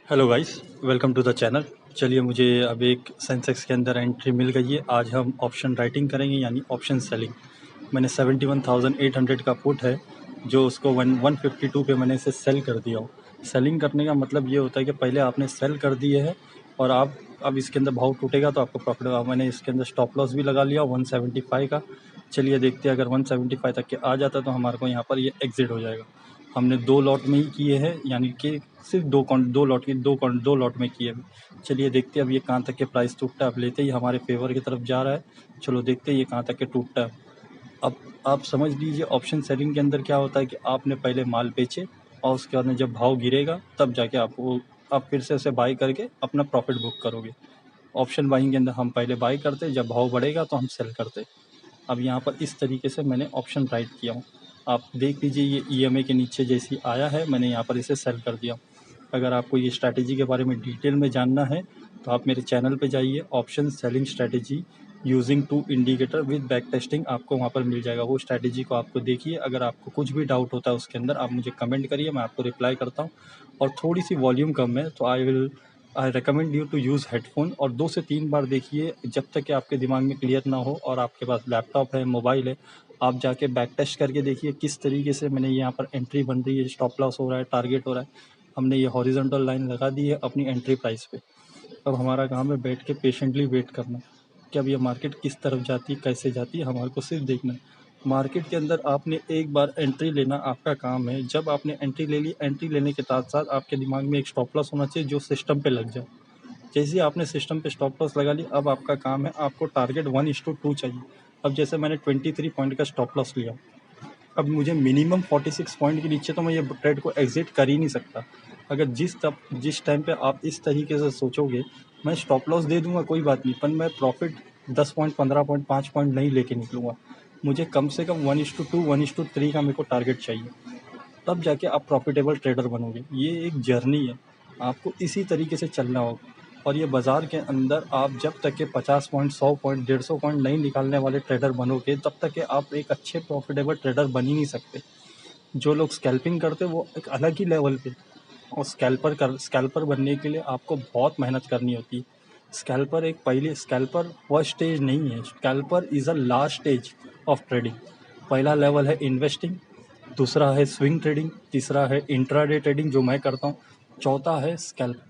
Hello guys, welcome to the channel. चलिए, मुझे अब एक सेंसेक्स के अंदर एंट्री मिल गई है। आज हम ऑप्शन राइटिंग करेंगे, यानी ऑप्शन सेलिंग। मैंने 71,800 का पुट है, जो उसको 152 पे मैंने इसे सेल कर दिया हूँ। सेलिंग करने का मतलब ये होता है कि पहले आपने सेल कर दिए है और आप अब इसके अंदर भाव टूटेगा तो आपको प्रॉफिट होगा। मैंने इसके अंदर स्टॉप लॉस भी लगा लिया 175 का। चलिए देखते हैं, अगर 175 तक के आ जाता है तो हमारे को यहाँ पर ये एग्जिट हो जाएगा। हमने 2 लॉट में ही किए हैं, यानी कि सिर्फ दो लॉट में किए हैं। चलिए देखते हैं अब ये कहाँ तक के प्राइस टूटता है। अब लेते ही हमारे फेवर की तरफ जा रहा है। चलो देखते हैं ये कहाँ तक के टूटता है। अब आप समझ लीजिए, ऑप्शन सेलिंग के अंदर क्या होता है कि आपने पहले माल बेचे और उसके बाद में जब भाव गिरेगा तब जाके आप फिर से उसे बाई करके अपना प्रॉफिट बुक करोगे। ऑप्शन बाइंग के अंदर हम पहले बाई करते, जब भाव बढ़ेगा तो हम सेल करते। अब यहाँ पर इस तरीके से मैंने ऑप्शन राइट किया हूँ। आप देख लीजिए, ये ईएमए के नीचे जैसी आया है, मैंने यहाँ पर इसे सेल कर दिया। अगर आपको ये स्ट्रैटेजी के बारे में डिटेल में जानना है तो आप मेरे चैनल पे जाइए। Option selling strategy using two indicator with backtesting, आपको वहाँ पर मिल जाएगा। वो स्ट्रैटेजी को आपको देखिए। अगर आपको कुछ भी डाउट होता है उसके अंदर, आप मुझे कमेंट करिए, मैं आपको रिप्लाई करता हूँ। और थोड़ी सी वॉल्यूम कम है तो I recommend you to use headphone, और 2 से 3 बार देखिए जब तक कि आपके दिमाग में क्लियर ना हो। और आपके पास लैपटॉप है, मोबाइल है, आप जाके बैक टेस्ट करके देखिए किस तरीके से मैंने यहाँ पर एंट्री बन रही है, स्टॉप लॉस हो रहा है, टारगेट हो रहा है। हमने ये हॉरिजॉन्टल लाइन लगा दी है अपनी एंट्री प्राइस पे। अब हमारा काम है बैठ के पेशेंटली वेट करना कि अब ये मार्केट किस तरफ जाती है, कैसे जाती है, हमारे को सिर्फ देखना है। मार्केट के अंदर आपने एक बार एंट्री लेना आपका काम है। जब आपने एंट्री ले ली, एंट्री लेने के साथ साथ आपके दिमाग में एक स्टॉप लॉस होना चाहिए जो सिस्टम पे लग जाए। जैसे ही आपने सिस्टम पे स्टॉप लॉस लगा ली, अब आपका काम है, आपको टारगेट 1:2 चाहिए। अब जैसे मैंने 23 पॉइंट का स्टॉप लॉस लिया, अब मुझे मिनिमम 46 पॉइंट के नीचे तो मैं ये ट्रेड को एग्जिट कर ही नहीं सकता। अगर जिस टाइम पे आप इस तरीके से सोचोगे, मैं स्टॉप लॉस दे दूंगा कोई बात नहीं, पर मैं प्रॉफिट 10 पॉइंट, 15 पॉइंट, 5 पॉइंट नहीं लेके निकलूंगा। मुझे कम से कम 1:2, 1:3 का मेरे को टारगेट चाहिए। तब जाके आप प्रॉफिटेबल ट्रेडर बनोगे। ये एक जर्नी है, आपको इसी तरीके से चलना होगा। और ये बाज़ार के अंदर आप जब तक के 50 पॉइंट, 100 पॉइंट, 150 पॉइंट नहीं निकालने वाले ट्रेडर बनोगे, तब तक के आप एक अच्छे प्रॉफिटेबल ट्रेडर बन ही नहीं सकते। जो लोग स्कैल्पिंग करते हैं वो एक अलग ही लेवल पे। और स्कैल्पर बनने के लिए आपको बहुत मेहनत करनी होती है। स्कैल्पर फर्स्ट स्टेज नहीं है, scalper is a last stage of trading. पहला लेवल है इन्वेस्टिंग, दूसरा है स्विंग ट्रेडिंग, तीसरा है इंट्राडे ट्रेडिंग जो मैं करता हूँ, चौथा है स्कैल्प।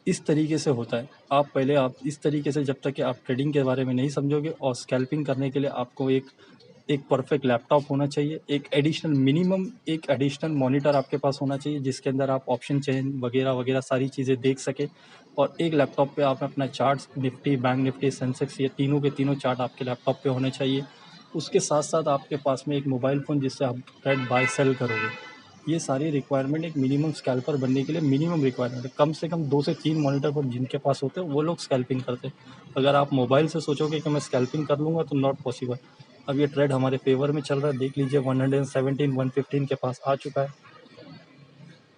इस तरीके से होता है। आप इस तरीके से, जब तक कि आप ट्रेडिंग के बारे में नहीं समझोगे, और स्कैल्पिंग करने के लिए आपको एक एक परफेक्ट लैपटॉप होना चाहिए, एक एडिशनल मॉनिटर आपके पास होना चाहिए जिसके अंदर आप ऑप्शन चेन वगैरह वगैरह सारी चीज़ें देख सके। और एक लैपटॉप पे आप अपना charts, Nifty, bank Nifty, Sensex, ये तीनों के तीनों चार्ट आपके लैपटॉप पे होने चाहिए। उसके साथ साथ आपके पास में एक मोबाइल फ़ोन जिससे आप ट्रेड बाय सेल करोगे। ये सारी रिक्वायरमेंट एक मिनिमम स्कैल्पर बनने के लिए मिनिमम रिक्वायरमेंट है। कम से कम 2 से 3 मॉनिटर पर जिनके पास होते हैं वो लोग स्कैल्पिंग करते हैं। अगर आप मोबाइल से सोचोगे कि मैं स्कैल्पिंग कर लूँगा तो नॉट पॉसिबल। अब ये ट्रेड हमारे फेवर में चल रहा है, देख लीजिए 117, 115 के पास आ चुका है।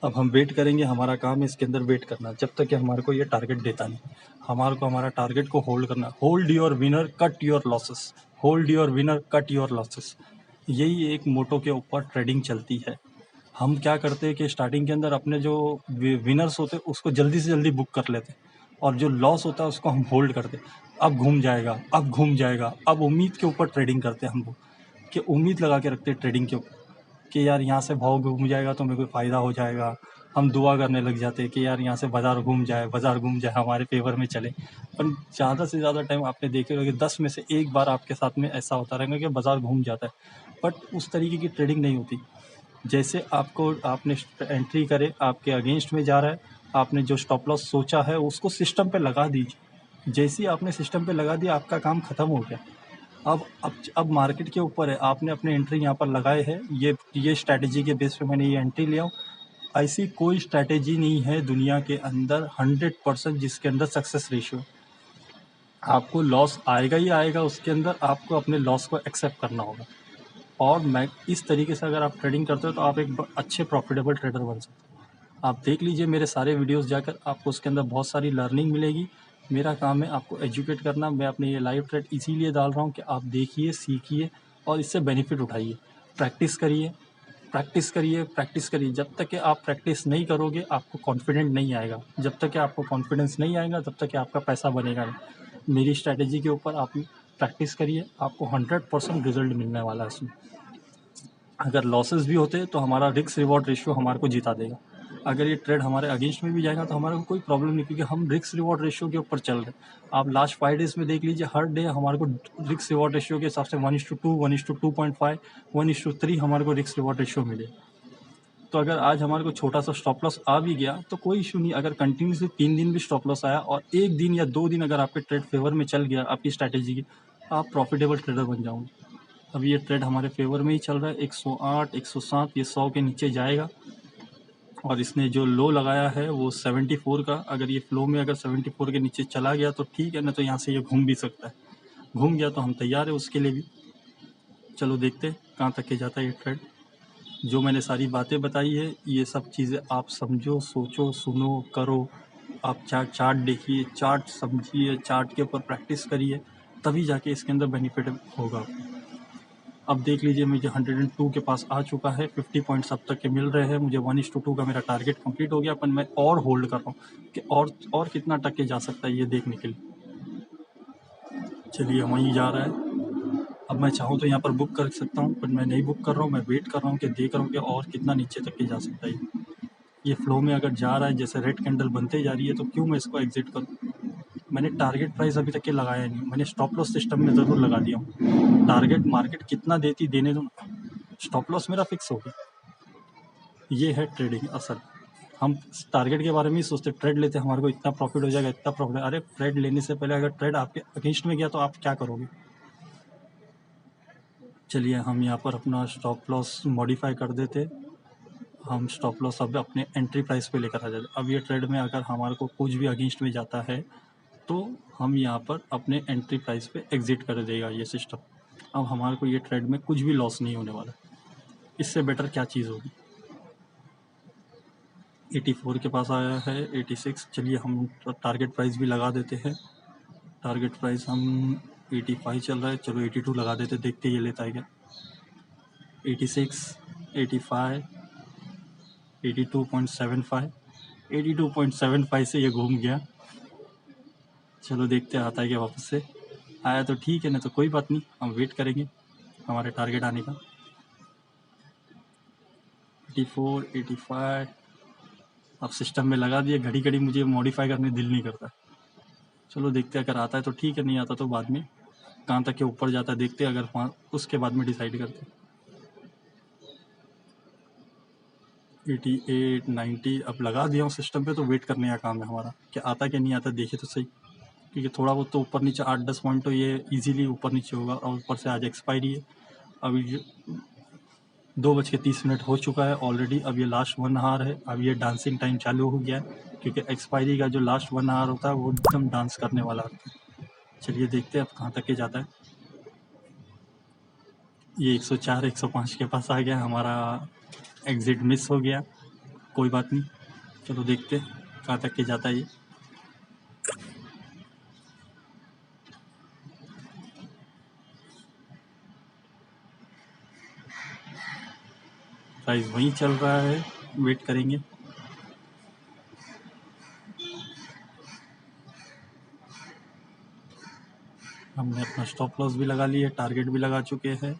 अब हम वेट करेंगे, हमारा काम है इसके अंदर वेट करना जब तक कि हमारे को ये टारगेट देता नहीं। हमारे को हमारा टारगेट को होल्ड करना। Hold your winner, cut your losses. Hold your winner, cut your losses. यही एक मोटो के ऊपर ट्रेडिंग चलती है। हम क्या करते हैं कि स्टार्टिंग के अंदर अपने जो विनर्स होते हैं उसको जल्दी से जल्दी बुक कर लेते हैं, और जो लॉस होता है उसको हम होल्ड करते हैं। अब घूम जाएगा, अब घूम जाएगा, अब उम्मीद के ऊपर ट्रेडिंग करते हैं हम लोग, कि उम्मीद लगा के रखते हैं ट्रेडिंग के ऊपर कि यार यहाँ से भाव घूम जाएगा तो मेरे को फ़ायदा हो जाएगा। हम दुआ करने लग जाते हैं कि यार यहाँ से बाज़ार घूम जाए, हमारे फेवर में चले। पर ज़्यादा से ज़्यादा टाइम आपने देखे होगा कि 10 में से 1 बार आपके साथ में ऐसा होता रहेगा कि बाज़ार घूम जाता है। बट उस तरीके की ट्रेडिंग नहीं होती। जैसे आपने एंट्री करे, आपके अगेंस्ट में जा रहा है, आपने जो स्टॉप लॉस सोचा है उसको सिस्टम पे लगा दीजिए। जैसे ही आपने सिस्टम पे लगा दिया, आपका काम खत्म हो गया। अब मार्केट के ऊपर है, आपने अपने एंट्री यहाँ पर लगाए हैं। ये स्ट्रैटेजी के बेस पे मैंने ये एंट्री लिया हूँ। ऐसी कोई स्ट्रैटेजी नहीं है दुनिया के अंदर 100% जिसके अंदर सक्सेस रेशियो। आपको लॉस आएगा ही आएगा, उसके अंदर आपको अपने लॉस को एक्सेप्ट करना होगा। और मैं इस तरीके से अगर आप ट्रेडिंग करते हो तो आप एक अच्छे प्रॉफिटेबल ट्रेडर बन सकते हो। आप देख लीजिए मेरे सारे वीडियोस जाकर, आपको उसके अंदर बहुत सारी लर्निंग मिलेगी। मेरा काम है आपको एजुकेट करना। मैं अपने ये लाइव ट्रेड इसीलिए डाल रहा हूँ कि आप देखिए, सीखिए और इससे बेनिफिट उठाइए। प्रैक्टिस करिए, प्रैक्टिस करिए, प्रैक्टिस करिए। जब तक कि आप प्रैक्टिस नहीं करोगे आपको कॉन्फिडेंट नहीं आएगा। जब तक कि आपको कॉन्फिडेंस नहीं आएगा तब तक कि आपका पैसा बनेगा नहीं। मेरी स्ट्रैटेजी के ऊपर आप प्रैक्टिस करिए, आपको 100% रिजल्ट मिलने वाला है इसमें। अगर लॉसेस भी होते तो हमारा रिस्क रिवॉर्ड रेशियो हमारे को जिता देगा। अगर ये ट्रेड हमारे अगेंस्ट में भी जाएगा तो हमारे को कोई प्रॉब्लम नहीं, क्योंकि हम रिस्क रिवॉर्ड रेशियो के ऊपर चल रहे हैं। आप लास्ट 5 डेज में देख लीजिए, हर डे हमारे को रिस्क रिवॉर्ड रेशियो के हिसाब से 1:2, 1:2.5, 1:3 हमारे को रिस्क रिवॉर्ड रेशियो मिले। तो अगर आज हमारे को छोटा सा स्टॉप लॉस आ भी गया तो कोई इशू नहीं। अगर कंटिन्यूसली 3 दिन भी स्टॉप लॉस आया और 1 दिन या 2 दिन अगर आपके ट्रेड फेवर में चल गया आपकी स्ट्रैटेजी की, आप प्रॉफिटेबल ट्रेडर बन जाओगे। अभी ये ट्रेड हमारे फेवर में ही चल रहा है। 108, 107, ये 100 के नीचे जाएगा। और इसने जो लो लगाया है वो 74 का। अगर ये फ्लो में अगर 74 के नीचे चला गया तो ठीक है, ना तो यहाँ से ये घूम भी सकता है। घूम गया तो हम तैयार है उसके लिए भी। चलो देखते हैं कहाँ तक के जाता है ये ट्रेड। जो मैंने सारी बातें बताई है ये सब चीज़ें आप समझो, सोचो, सुनो, करो। आप चार्ट देखिए, चार्ट समझिए, चार्ट के ऊपर प्रैक्टिस करिए, तभी जाके इसके अंदर बेनिफिट होगा। अब देख लीजिए मुझे 102 के पास आ चुका है, 50 पॉइंट्स अब तक के मिल रहे हैं मुझे। 1:2 का मेरा टारगेट कंप्लीट हो गया, पर मैं और होल्ड कर रहा हूँ कि और कितना टक के जा सकता है ये देखने के लिए। चलिए वहीं जा रहा है। अब मैं चाहूँ तो यहाँ पर बुक कर सकता हूँ, पर मैं नहीं बुक कर रहा हूँ। मैं वेट कर रहा हूँ कि देख रहा हूँ कि और कितना नीचे तक के जा सकता है। ये फ्लो में अगर जा रहा है, जैसे रेड कैंडल बनते जा रही है, तो क्यों मैं इसको एग्जिट करूँ। मैंने टारगेट प्राइस अभी तक के लगाया नहीं। मैंने स्टॉप लॉस सिस्टम में ज़रूर लगा दिया हूँ। टारगेट मार्केट कितना देती देने दो, स्टॉप लॉस मेरा फिक्स हो गया। ये है ट्रेडिंग असल। हम टारगेट के बारे में ही सोचते, ट्रेड लेते हमारे को इतना प्रॉफिट हो जाएगा, इतना प्रॉफिट। अरे ट्रेड लेने से पहले अगर ट्रेड आपके अगेंस्ट में गया तो आप क्या करोगे। चलिए हम यहाँ पर अपना स्टॉप लॉस मॉडिफाई कर देते। हम स्टॉप लॉस अब अपने एंट्री प्राइस पे लेकर आ जाते। अब ये ट्रेड में अगर हमारे को कुछ भी अगेंस्ट में जाता है तो हम यहाँ पर अपने एंट्री प्राइस पे एग्जिट कर देगा ये सिस्टम। अब हमारे को ये ट्रेड में कुछ भी लॉस नहीं होने वाला। इससे बेटर क्या चीज़ होगी। 84 के पास आया है, 86। चलिए हम टारगेट प्राइस भी लगा देते हैं। टारगेट प्राइस हम 85 चल रहा है, चलो 82 लगा देते, देखते ये लेता है क्या। 86, 85, 82.75, 82.75 से ये घूम गया। चलो देखते आता है क्या वापस से। आया तो ठीक है, ना तो कोई बात नहीं, हम वेट करेंगे हमारे टारगेट आने का। 84, 85 अब सिस्टम में लगा दिए। घड़ी घड़ी मुझे मॉडिफाई करने दिल नहीं करता। चलो देखते अगर आता है तो ठीक है, नहीं आता तो बाद में कहाँ तक के ऊपर जाता है देखते, अगर वहाँ उसके बाद में डिसाइड करते। 88, 90 अब लगा दिया हूँ सिस्टम पे, तो वेट करने का काम है हमारा कि आता कि नहीं आता, देखिए तो सही। क्योंकि थोड़ा बहुत तो ऊपर नीचे 8-10 पॉइंट तो ये इजीली ऊपर नीचे होगा। और ऊपर से आज एक्सपायरी है। अभी 2:30 हो चुका है ऑलरेडी। अब ये लास्ट 1 आवर है। अब ये डांसिंग टाइम चालू हो गया है, क्योंकि एक्सपायरी का जो लास्ट 1 आवर होता है वो एकदम डांस करने वाला होता है। चलिए देखते हैं अब कहाँ तक के जाता है। ये 104, 105 के पास आ गया, हमारा एग्ज़िट मिस हो गया। कोई बात नहीं, चलो देखते कहाँ तक के जाता है ये। प्राइस वहीं चल रहा है, वेट करेंगे। हमने अपना स्टॉप लॉस भी लगा लिया, टारगेट भी लगा चुके हैं।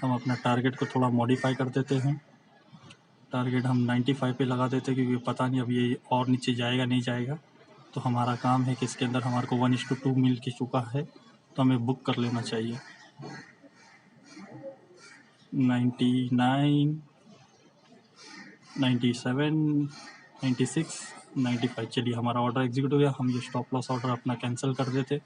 हम अपना टारगेट को थोड़ा मॉडिफाई कर देते हैं। टारगेट हम 95 पे लगा देते हैं, क्योंकि पता नहीं अब ये और नीचे जाएगा नहीं जाएगा। तो हमारा काम है कि इसके अंदर हमारे को 1:2 मिल के चुका है, तो हमें बुक कर लेना चाहिए। 99, 97, 96, 95। चलिए हमारा ऑर्डर एग्जीक्यूट हो गया। हम ये स्टॉप लॉस ऑर्डर अपना कैंसिल कर देते।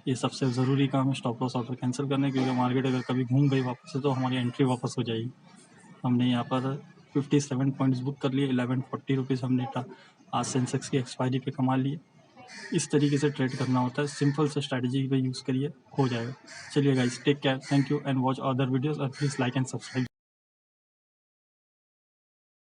ये सबसे ज़रूरी काम है स्टॉप लॉस ऑर्डर कैंसिल करने, क्योंकि मार्केट अगर कभी घूम गई वापस से तो हमारी एंट्री वापस हो जाएगी। हमने यहाँ पर 57 पॉइंट्स बुक कर लिए। 1140 रुपीज़ हमने आज सेंसेक्स की एक्सपायरी पे कमा लिए। इस तरीके से ट्रेड करना होता है। सिंपल से स्ट्रैटेजी पे यूज़ करिए, हो जाएगा। चलिए guys, take care, thank you and watch other videos, और प्लीज़ लाइक एंड सब्सक्राइब।